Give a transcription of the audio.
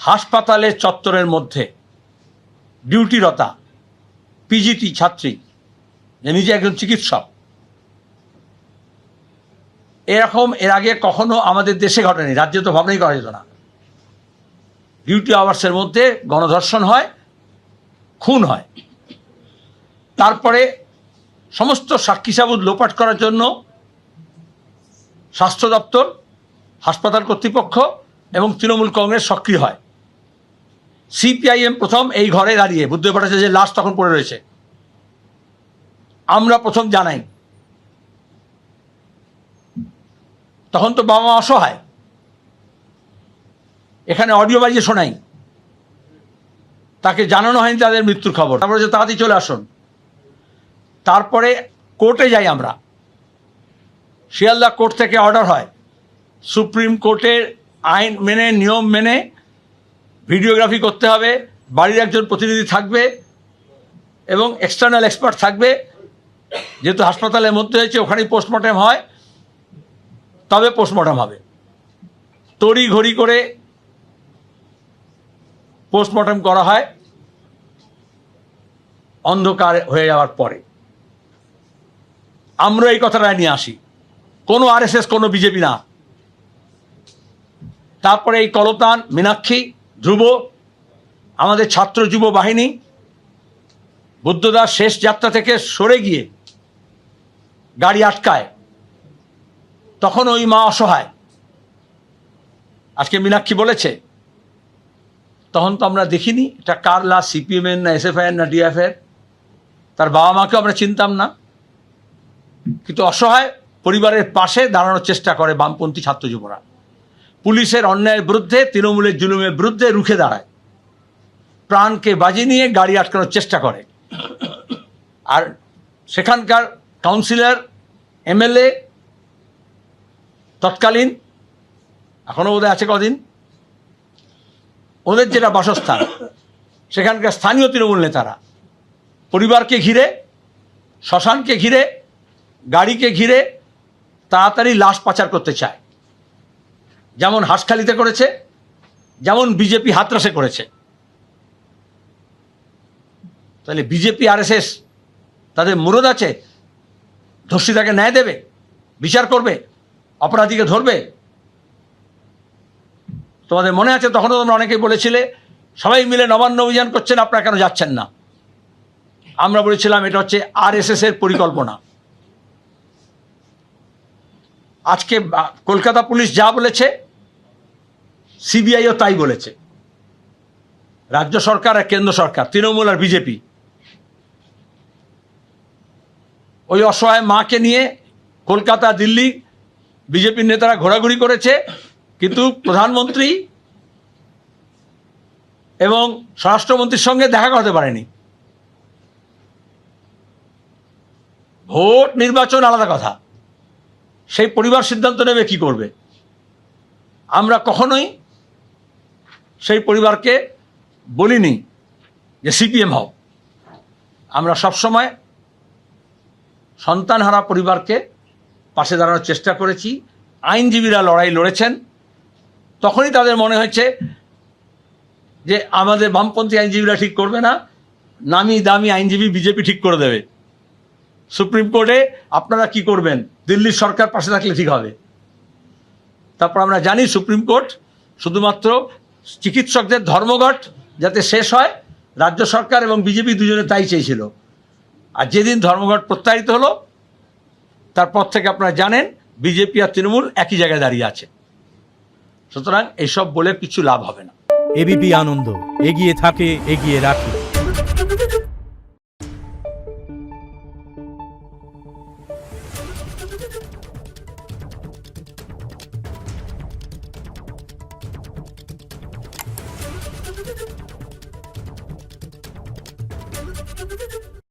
হাসপাতালের চত্বরের মধ্যে ডিউটিরতা পিজিটি ছাত্রী, যে নিজে একজন চিকিৎসক, এরকম এর আগে কখনো আমাদের দেশে ঘটেনি, রাজ্যে তো ভাবনাই করা যেত না। ডিউটি আওয়ার্সের মধ্যে গণধর্ষণ হয়, খুন হয়। তারপরে সমস্ত সাক্ষী সাবুত লোপাট করার জন্য স্বাস্থ্য দপ্তর, হাসপাতাল কর্তৃপক্ষ এবং তৃণমূল কংগ্রেস সক্রিয় হয়। সিপিআইএম প্রথম এই ঘরে দাঁড়িয়ে, বুদ্ধদেব ভট্টাচার্যের লাশ তখন পড়ে রয়েছে, আমরা প্রথম জানাই। তখন তো বাবা মা অসহায়, এখানে অডিও বাজিয়ে শোনাই, তাকে জানানো হয়নি তাদের মৃত্যুর খবর। তারপরে যে তাড়াতাড়ি চলে আসুন। তারপরে কোর্টে যাই আমরা, শিয়ালদা কোর্ট থেকে অর্ডার হয়, সুপ্রিম কোর্টের আইন মেনে, নিয়ম মেনে ভিডিওগ্রাফি করতে হবে, বাড়ির একজন প্রতিনিধি থাকবে এবং এক্সটার্নাল এক্সপার্ট থাকবে। যেহেতু হাসপাতালের মধ্যে হয়েছে, ওখানেই পোস্টমর্টেম হয়, তবে পোস্টমর্টম হবে। তড়ি ঘড়ি করে পোস্টমর্টম করা হয় অন্ধকার হয়ে যাওয়ার পরে। আমরা এই কথাটা নিয়ে আসি, কোনো আরএসএস, কোনো বিজেপি না। তারপরে এই কলতান, মীনাক্ষী, ধ্রুব, আমাদের ছাত্র যুব বাহিনী বুদ্ধদাস শেষ যাত্রা থেকে সরে গিয়ে গাড়ি আটকায়, তখন ওই মা অসহায়। আজকে মীনাক্ষী বলেছে, তখন তো আমরা দেখিনি এটা কার লাশ, সিপিএমের না এসএফআইয়ের না ডিএফের, তার বাবা মাকেও আমরা চিনতাম না, কিন্তু অসহায় পরিবারের পাশে দাঁড়ানোর চেষ্টা করে বামপন্থী ছাত্র যুবরা। পুলিশের অন্যায়ের বিরুদ্ধে, তৃণমূলের জুলুমের বিরুদ্ধে রুখে দাঁড়ায়, প্রাণকে বাজি নিয়ে গাড়ি আটকানোর চেষ্টা করে। আর সেখানকার কাউন্সিলর, এমএলএ তৎকালীন, এখনও বোধহয় আছে কদিন, ওদের যেটা বাসস্থান, সেখানকার স্থানীয় তৃণমূল নেতারা পরিবারকে ঘিরে, শ্মশানকে ঘিরে, গাড়িকে ঘিরে তাড়াতাড়ি লাশ পাচার করতে চায়, যেমন হাঁসখালিতে করেছে, যেমন বিজেপি হাতরাসে করেছে। তাহলে বিজেপি আরএসএস তাদের মুরদ আছে, ধর্ষিতাকে ন্যায় দেবে, বিচার করবে, অপরাধীকে ধরবে? তোমাদের মনে আছে তখনও তোমরা অনেকেই বলেছিলে সবাই মিলে নবান্ন অভিযান করছেন, আপনারা কেন যাচ্ছেন না? আমরা বলেছিলাম এটা হচ্ছে আরএসএস এর পরিকল্পনা। আজকে কলকাতা পুলিশ যা বলেছে, সিবিআইও তাই বলেছে। রাজ্য সরকার আর কেন্দ্র সরকার, তৃণমূল আর বিজেপি, ওই অসহায় মাকে নিয়ে কলকাতা, দিল্লি বিজেপির নেতারা ঘোরাঘুরি করেছে, কিন্তু প্রধানমন্ত্রী এবং স্বরাষ্ট্রমন্ত্রীর সঙ্গে দেখা করতে পারেনি। ভোট নির্বাচন আলাদা কথা, সেই পরিবার সিদ্ধান্ত নেবে কি করবে। আমরা কখনোই সেই পরিবারকে বলিনি যে সিপিএম হও। আমরা সবসময় সন্তানহারা পরিবারকে পাশে দাঁড়ানোর চেষ্টা করেছি। আইনজীবীরা লড়াই লড়েছেন, তখনই তাদের মনে হয়েছে যে আমাদের বামপন্থী আইনজীবীরা ঠিক করবে না, নামি দামি আইনজীবী বিজেপি ঠিক করে দেবে। সুপ্রিম কোর্টে আপনারা কি করবেন, দিল্লির সরকার পাশে থাকলে ঠিক হবে। তারপর আমরা জানি সুপ্রিম কোর্ট শুধুমাত্র চিকিৎসকদের ধর্মঘট যাতে শেষ হয়, রাজ্য সরকার এবং বিজেপি দুজনে তাই চেয়েছিল। আর যেদিন ধর্মঘট প্রত্যাহারিত হলো, তারপর থেকে আপনারা জানেন বিজেপি আর তৃণমূল একই জায়গায় দাঁড়িয়ে আছে। সুতরাং এইসব বলে কিছু লাভ হবে না। এবিপি আনন্দ, এগিয়ে থাকে, এগিয়ে রাখে।